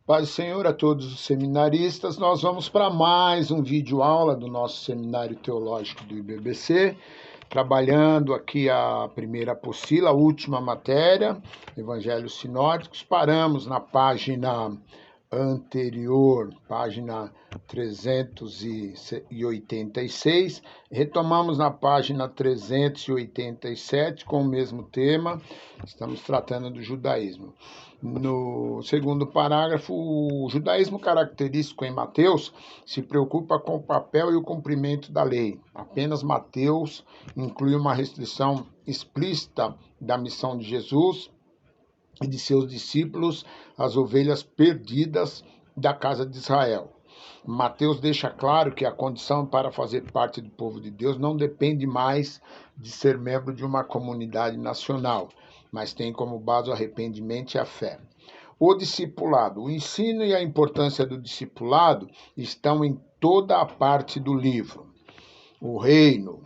Paz do Senhor a todos os seminaristas. Nós vamos para mais um vídeo aula do nosso Seminário Teológico do IBBC, trabalhando aqui a primeira apostila, a última matéria, Evangelhos Sinóticos. Paramos na página anterior, página 386, retomamos na página 387 com o mesmo tema. Estamos tratando do judaísmo. No segundo parágrafo, o judaísmo característico em Mateus se preocupa com o papel e o cumprimento da lei. Apenas Mateus inclui uma restrição explícita da missão de Jesus e de seus discípulos, as ovelhas perdidas da casa de Israel. Mateus deixa claro que a condição para fazer parte do povo de Deus não depende mais de ser membro de uma comunidade nacional, mas tem como base o arrependimento e a fé. O discipulado. O ensino e a importância do discipulado estão em toda a parte do livro. O reino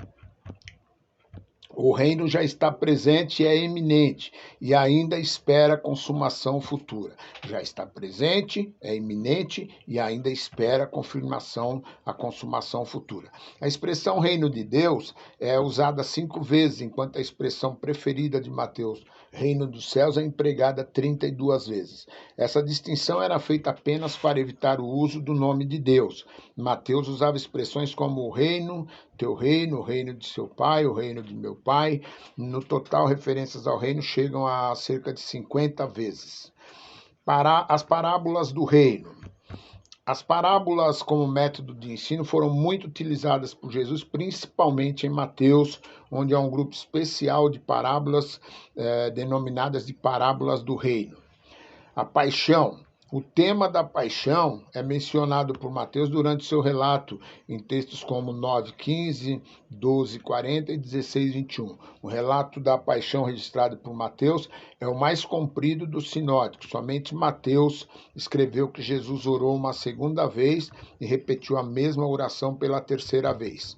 já está presente e é iminente, e ainda espera a consumação futura. Já está presente, é iminente, e ainda espera a consumação futura. A expressão reino de Deus é usada 5 vezes, enquanto a expressão preferida de Mateus, reino dos céus, é empregada 32 vezes. Essa distinção era feita apenas para evitar o uso do nome de Deus. Mateus usava expressões como o reino, teu reino, o reino de seu pai, o reino de meu pai. No total, referências ao reino chegam a cerca de 50 vezes. As parábolas do reino. As parábolas como método de ensino foram muito utilizadas por Jesus, principalmente em Mateus, onde há um grupo especial de parábolas denominadas de parábolas do reino. A paixão. O tema da paixão é mencionado por Mateus durante seu relato em textos como 9:15, 12:40 e 16:21. O relato da paixão registrado por Mateus é o mais comprido dos sinóticos. Somente Mateus escreveu que Jesus orou uma segunda vez e repetiu a mesma oração pela terceira vez.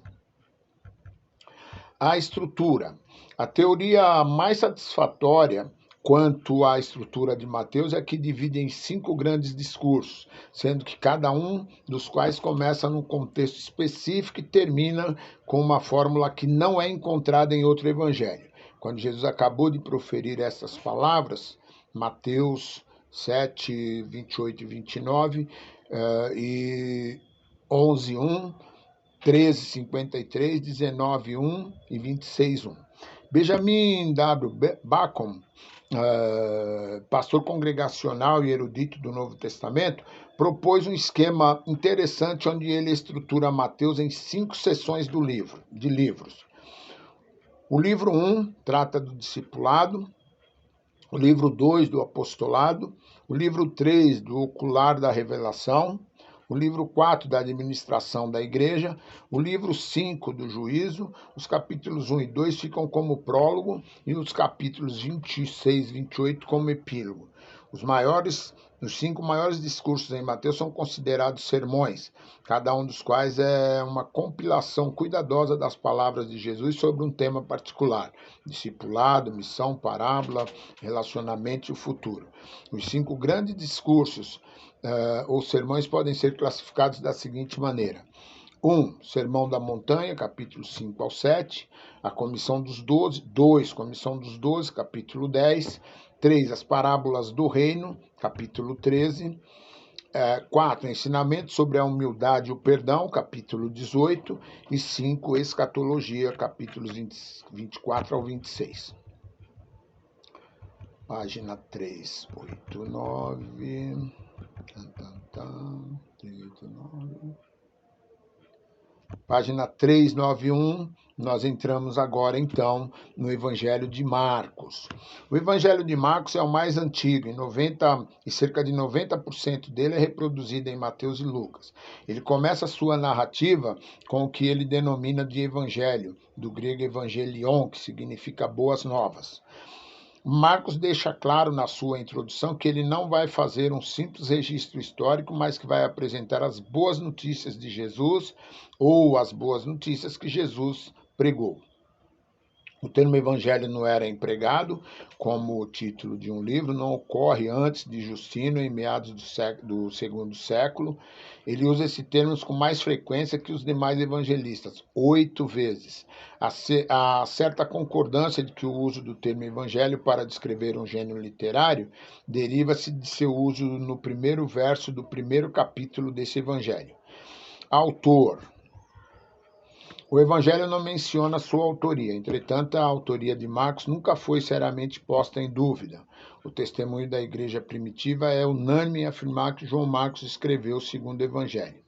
A estrutura. A teoria mais satisfatória quanto à estrutura de Mateus é que divide em 5 grandes discursos, sendo que cada um dos quais começa num contexto específico e termina com uma fórmula que não é encontrada em outro evangelho. Quando Jesus acabou de proferir essas palavras, Mateus 7, 28 e 29 e 11:1, 13:53, 19:1 e 26:1. Benjamin W. Bacon, pastor congregacional e erudito do Novo Testamento, propôs um esquema interessante onde ele estrutura Mateus em 5 seções de livros. O livro 1 trata do discipulado, o livro 2 do apostolado, o livro 3 do ocular da revelação, o livro 4 da administração da igreja, o livro 5 do juízo, os capítulos 1 e 2 ficam como prólogo e os capítulos 26 e 28 como epílogo. Os 5 maiores discursos em Mateus são considerados sermões, cada um dos quais é uma compilação cuidadosa das palavras de Jesus sobre um tema particular: discipulado, missão, parábola, relacionamento e o futuro. Os 5 grandes discursos ou sermões podem ser classificados da seguinte maneira: 1. Sermão da Montanha, capítulos 5 ao 7. A Comissão dos 12. 2. Comissão dos 12, capítulo 10. 3. As Parábolas do Reino, capítulo 13. 4. Ensinamento sobre a humildade e o perdão, capítulo 18. E 5. Escatologia, capítulos 24 ao 26. Página 389. 389. Página 391, nós entramos agora então no Evangelho de Marcos. O Evangelho de Marcos é o mais antigo, e cerca de 90% dele é reproduzido em Mateus e Lucas. Ele começa a sua narrativa com o que ele denomina de evangelho, do grego evangelion, que significa boas novas. Marcos deixa claro na sua introdução que ele não vai fazer um simples registro histórico, mas que vai apresentar as boas notícias de Jesus ou as boas notícias que Jesus pregou. O termo evangelho não era empregado como o título de um livro, não ocorre antes de Justino, em meados do segundo século. Ele usa esse termo com mais frequência que os demais evangelistas, 8 vezes. Há certa concordância de que o uso do termo evangelho para descrever um gênero literário deriva-se de seu uso no primeiro verso do primeiro capítulo desse evangelho. Autor. O Evangelho não menciona sua autoria, entretanto, a autoria de Marcos nunca foi seriamente posta em dúvida. O testemunho da igreja primitiva é unânime em afirmar que João Marcos escreveu o segundo Evangelho.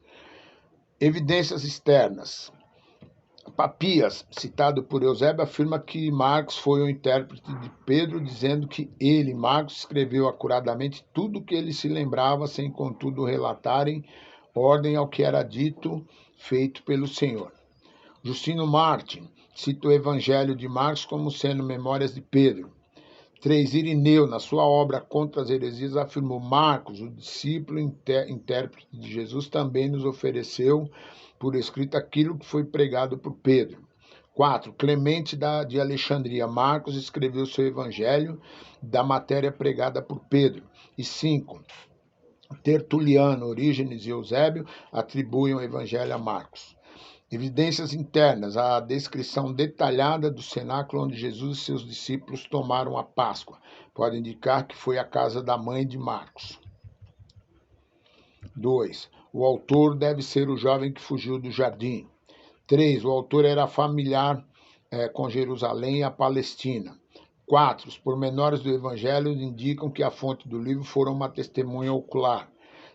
Evidências externas. Papias, citado por Eusébio, afirma que Marcos foi o intérprete de Pedro, dizendo que ele, Marcos, escreveu acuradamente tudo o que ele se lembrava, sem contudo relatarem ordem ao que era dito, feito pelo Senhor. Justino Martin cita o Evangelho de Marcos como sendo memórias de Pedro. 3. Irineu, na sua obra Contra as Heresias, afirmou: Marcos, o discípulo intérprete de Jesus, também nos ofereceu por escrito aquilo que foi pregado por Pedro. 4. Clemente de Alexandria. Marcos escreveu seu Evangelho da matéria pregada por Pedro. E 5. Tertuliano, Orígenes e Eusébio atribuem o Evangelho a Marcos. Evidências internas, a descrição detalhada do cenáculo onde Jesus e seus discípulos tomaram a Páscoa. Pode indicar que foi a casa da mãe de Marcos. 2. O autor deve ser o jovem que fugiu do jardim. 3. O autor era familiar com Jerusalém e a Palestina. 4. Os pormenores do Evangelho indicam que a fonte do livro foram uma testemunha ocular.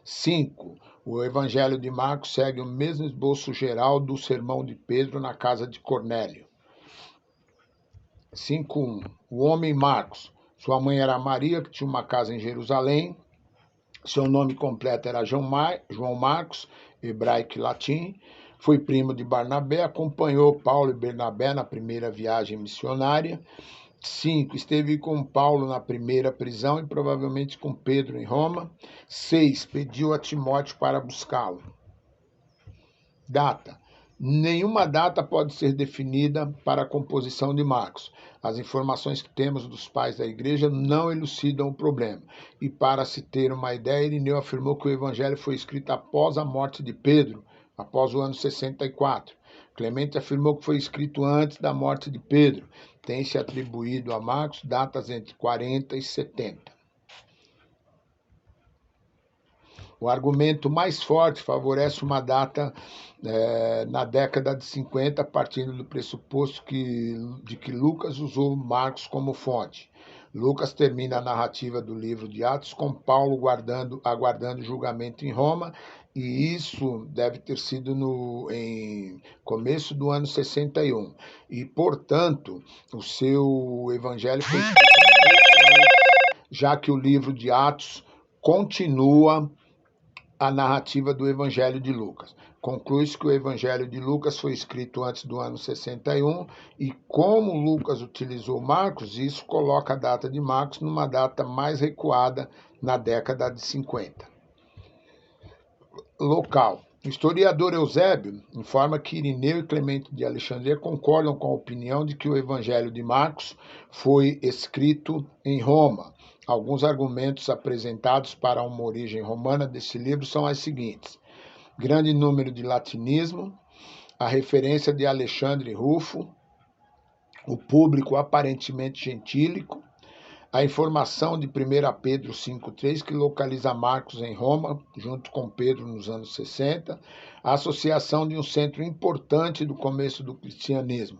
5. O Evangelho de Marcos segue o mesmo esboço geral do sermão de Pedro na casa de Cornélio. 5.1. O homem Marcos. Sua mãe era Maria, que tinha uma casa em Jerusalém. Seu nome completo era João Marcos, hebraico e latim. Foi primo de Barnabé, acompanhou Paulo e Bernabé na primeira viagem missionária. 5. Esteve com Paulo na primeira prisão e provavelmente com Pedro em Roma. 6. Pediu a Timóteo para buscá-lo. Data. Nenhuma data pode ser definida para a composição de Marcos. As informações que temos dos pais da igreja não elucidam o problema. E para se ter uma ideia, Irineu afirmou que o evangelho foi escrito após a morte de Pedro, após o ano 64. Clemente afirmou que foi escrito antes da morte de Pedro. Tem-se atribuído a Marcos datas entre 40 e 70. O argumento mais forte favorece uma data na década de 50, partindo do pressuposto de que Lucas usou Marcos como fonte. Lucas termina a narrativa do livro de Atos com Paulo aguardando julgamento em Roma, e isso deve ter sido em começo do ano 61. E, portanto, o seu evangelho foi escrito, já que o livro de Atos continua a narrativa do Evangelho de Lucas. Conclui-se que o Evangelho de Lucas foi escrito antes do ano 61 e como Lucas utilizou Marcos, isso coloca a data de Marcos numa data mais recuada na década de 50. Local. O historiador Eusébio informa que Irineu e Clemente de Alexandria concordam com a opinião de que o Evangelho de Marcos foi escrito em Roma. Alguns argumentos apresentados para uma origem romana desse livro são as seguintes: grande número de latinismo, a referência de Alexandre Rufo, o público aparentemente gentílico, a informação de 1 Pedro 5,3, que localiza Marcos em Roma, junto com Pedro nos anos 60, a associação de um centro importante do começo do cristianismo.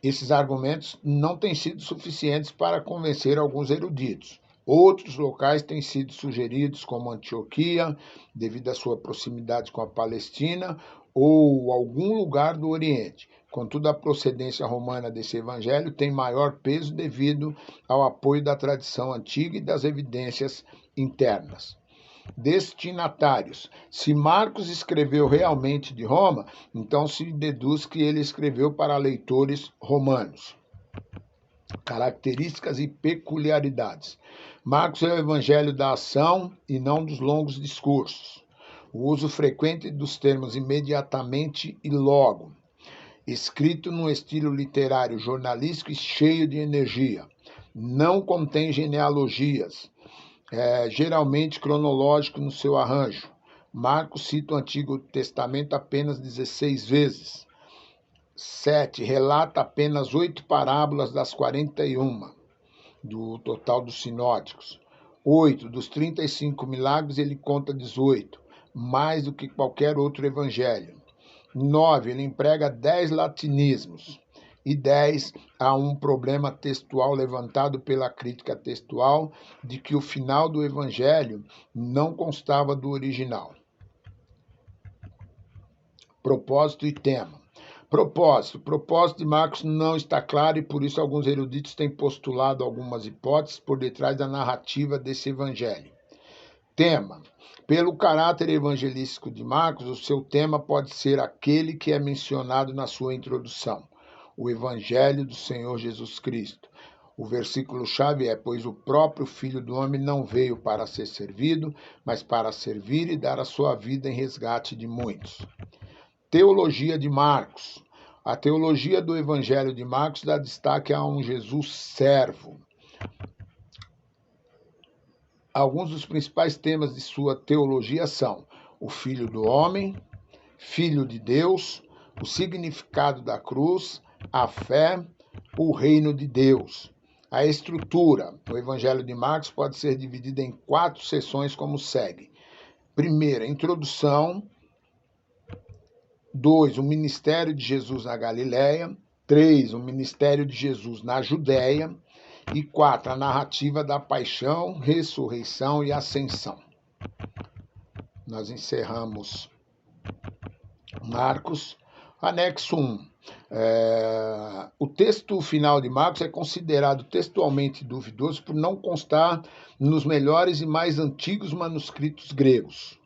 Esses argumentos não têm sido suficientes para convencer alguns eruditos. Outros locais têm sido sugeridos, como Antioquia, devido à sua proximidade com a Palestina, ou algum lugar do Oriente. Contudo, a procedência romana desse evangelho tem maior peso devido ao apoio da tradição antiga e das evidências internas. Destinatários. Se Marcos escreveu realmente de Roma, então se deduz que ele escreveu para leitores romanos. Características e peculiaridades. Marcos é o evangelho da ação e não dos longos discursos. O uso frequente dos termos imediatamente e logo. escrito num estilo literário jornalístico e cheio de energia. Não contém genealogias, geralmente cronológico no seu arranjo. Marcos cita o Antigo Testamento apenas 16 vezes. 7. Relata apenas 8 parábolas das 41 do total dos sinóticos. 8. Dos 35 milagres, ele conta 18, mais do que qualquer outro evangelho. 9. Ele emprega 10 latinismos. E 10. Há um problema textual levantado pela crítica textual de que o final do evangelho não constava do original. Propósito e tema. Propósito. O propósito de Marcos não está claro e por isso alguns eruditos têm postulado algumas hipóteses por detrás da narrativa desse evangelho. Tema. Pelo caráter evangelístico de Marcos, o seu tema pode ser aquele que é mencionado na sua introdução, o Evangelho do Senhor Jesus Cristo. O versículo-chave é: pois o próprio Filho do Homem não veio para ser servido, mas para servir e dar a sua vida em resgate de muitos. Teologia de Marcos. A teologia do Evangelho de Marcos dá destaque a um Jesus servo. Alguns dos principais temas de sua teologia são o Filho do Homem, Filho de Deus, o significado da cruz, a fé, o reino de Deus. A estrutura. O Evangelho de Marcos pode ser dividido em 4 seções como segue. Primeira, introdução. 2, o ministério de Jesus na Galileia. 3, o ministério de Jesus na Judéia. E 4, a narrativa da paixão, ressurreição e ascensão. Nós encerramos Marcos. Anexo 1. O texto final de Marcos é considerado textualmente duvidoso por não constar nos melhores e mais antigos manuscritos gregos.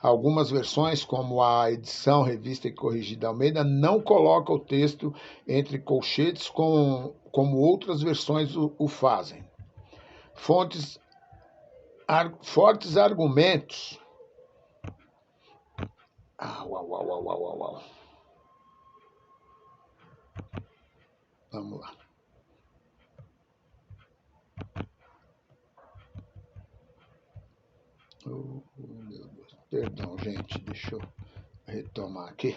Algumas versões, como a edição revista e corrigida Almeida, não colocam o texto entre colchetes como outras versões o fazem. Fortes argumentos. Vamos lá. Oh, meu Deus. Perdão, gente. Deixa eu retomar aqui.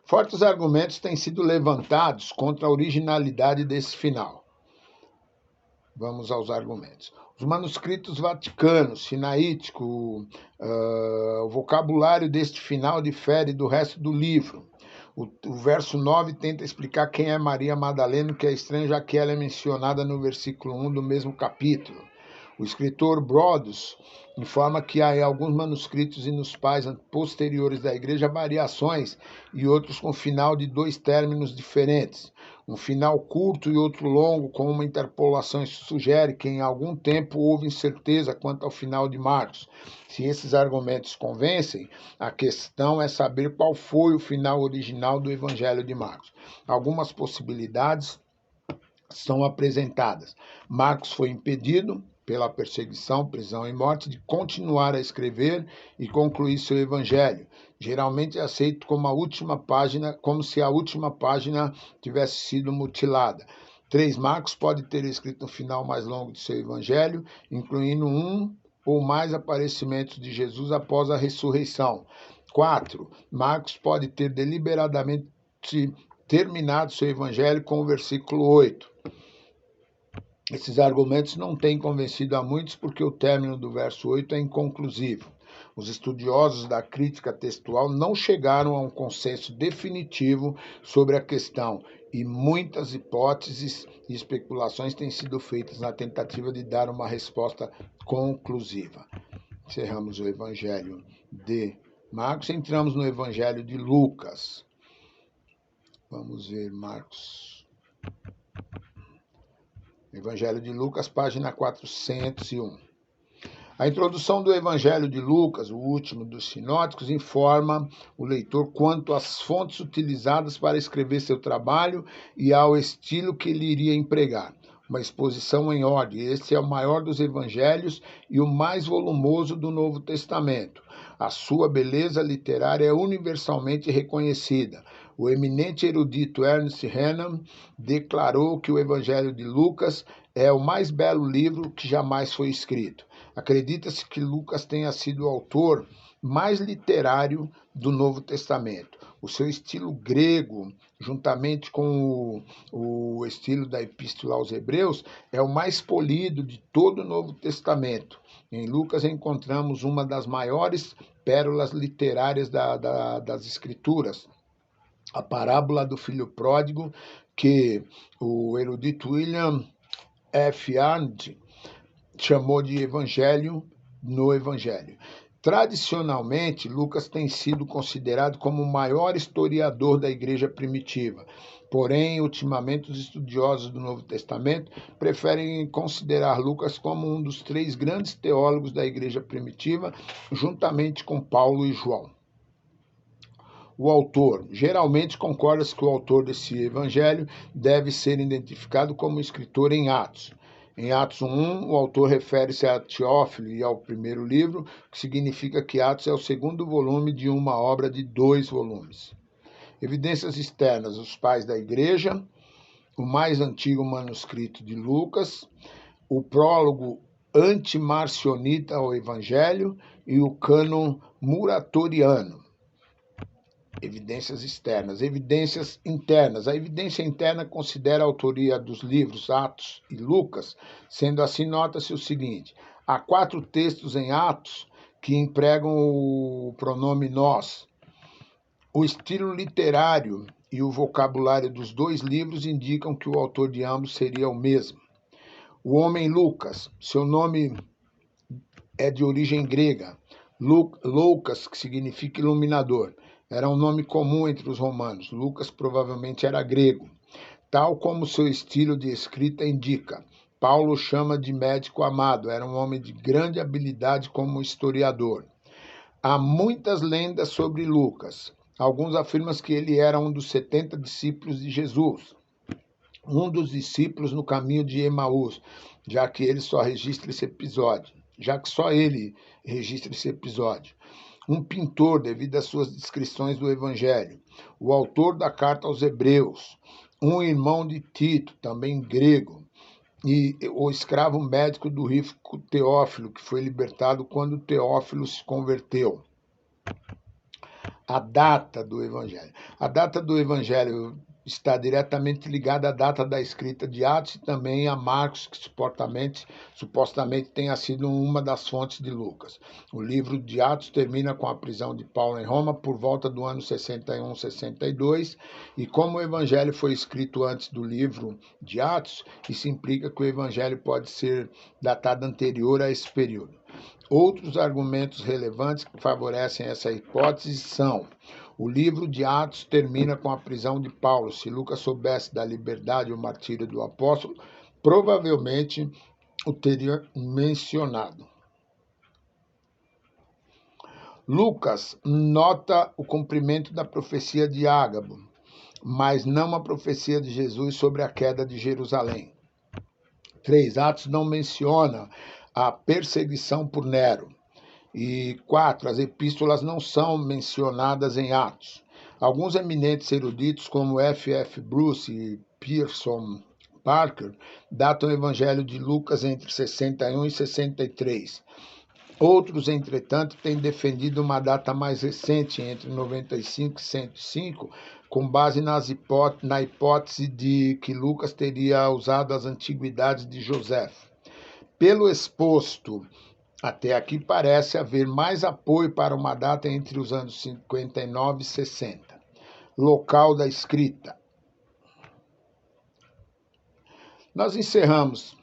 Fortes argumentos têm sido levantados contra a originalidade desse final. Vamos aos argumentos. Os manuscritos vaticanos, sinaítico, o vocabulário deste final difere do resto do livro. O verso 9 tenta explicar quem é Maria Madalena, que é estranho, já que ela é mencionada no versículo 1 do mesmo capítulo. O escritor Brodus informa que há em alguns manuscritos e nos pais posteriores da igreja variações e outros com final de 2 términos diferentes. Um final curto e outro longo, com uma interpolação. Isso sugere que em algum tempo houve incerteza quanto ao final de Marcos. Se esses argumentos convencem, a questão é saber qual foi o final original do Evangelho de Marcos. Algumas possibilidades são apresentadas. Marcos foi impedido pela perseguição, prisão e morte, de continuar a escrever e concluir seu evangelho. Geralmente é aceito como se a última página tivesse sido mutilada. 3. Marcos pode ter escrito um final mais longo de seu evangelho, incluindo um ou mais aparecimentos de Jesus após a ressurreição. 4. Marcos pode ter deliberadamente terminado seu evangelho com o versículo 8. Esses argumentos não têm convencido a muitos porque o término do verso 8 é inconclusivo. Os estudiosos da crítica textual não chegaram a um consenso definitivo sobre a questão e muitas hipóteses e especulações têm sido feitas na tentativa de dar uma resposta conclusiva. Encerramos o Evangelho de Marcos, entramos no Evangelho de Lucas. Vamos ver Marcos. Evangelho de Lucas, página 401. A introdução do Evangelho de Lucas, o último dos sinóticos, informa o leitor quanto às fontes utilizadas para escrever seu trabalho e ao estilo que ele iria empregar. uma exposição em ordem. Este é o maior dos evangelhos e o mais volumoso do Novo Testamento. A sua beleza literária é universalmente reconhecida. O eminente erudito Ernest Renan declarou que o Evangelho de Lucas é o mais belo livro que jamais foi escrito. Acredita-se que Lucas tenha sido o autor mais literário do Novo Testamento. O seu estilo grego, juntamente com o estilo da Epístola aos Hebreus, é o mais polido de todo o Novo Testamento. Em Lucas encontramos uma das maiores pérolas literárias das Escrituras, a parábola do filho pródigo, que o erudito William F. Arndt chamou de Evangelho no Evangelho. Tradicionalmente, Lucas tem sido considerado como o maior historiador da igreja primitiva. Porém, ultimamente, os estudiosos do Novo Testamento preferem considerar Lucas como um dos 3 grandes teólogos da igreja primitiva, juntamente com Paulo e João. O autor. Geralmente concorda-se que o autor desse evangelho deve ser identificado como escritor em Atos. Em Atos 1, o autor refere-se a Teófilo e ao primeiro livro, que significa que Atos é o segundo volume de uma obra de 2 volumes. Evidências externas: os pais da igreja, o mais antigo manuscrito de Lucas, o prólogo antimarcionita ao evangelho e o cânon muratoriano. Evidências externas. Evidências internas. A evidência interna considera a autoria dos livros Atos e Lucas. Sendo assim, nota-se o seguinte: há 4 textos em Atos que empregam o pronome nós. O estilo literário e o vocabulário dos 2 livros indicam que o autor de ambos seria o mesmo. O homem Lucas, seu nome é de origem grega. Loukas, que significa iluminador. Era um nome comum entre os romanos. Lucas provavelmente era grego. Tal como seu estilo de escrita indica, Paulo chama de médico amado. Era um homem de grande habilidade como historiador. Há muitas lendas sobre Lucas. Alguns afirmam que ele era um dos 70 discípulos de Jesus, um dos discípulos no caminho de Emaús, já que só ele registra esse episódio. Um pintor, devido às suas descrições do Evangelho. O autor da carta aos Hebreus. Um irmão de Tito, também grego. E o escravo médico do rico Teófilo, que foi libertado quando Teófilo se converteu. A data do Evangelho. A data do Evangelho está diretamente ligada à data da escrita de Atos e também a Marcos, que supostamente tenha sido uma das fontes de Lucas. O livro de Atos termina com a prisão de Paulo em Roma por volta do ano 61, 62, e como o Evangelho foi escrito antes do livro de Atos, isso implica que o Evangelho pode ser datado anterior a esse período. Outros argumentos relevantes que favorecem essa hipótese são: o livro de Atos termina com a prisão de Paulo. Se Lucas soubesse da liberdade e o martírio do apóstolo, provavelmente o teria mencionado. Lucas nota o cumprimento da profecia de Ágabo, mas não a profecia de Jesus sobre a queda de Jerusalém. 3. Atos não menciona a perseguição por Nero. E 4. As epístolas não são mencionadas em Atos. Alguns eminentes eruditos, como F.F. Bruce e Pearson Parker, datam o Evangelho de Lucas entre 61 e 63. Outros, entretanto, têm defendido uma data mais recente, entre 95 e 105, com base na hipótese de que Lucas teria usado as antiguidades de José. Pelo exposto até aqui, parece haver mais apoio para uma data entre os anos 59 e 60. Local da escrita. Nós encerramos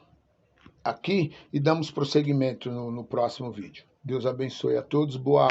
aqui e damos prosseguimento no próximo vídeo. Deus abençoe a todos. Boa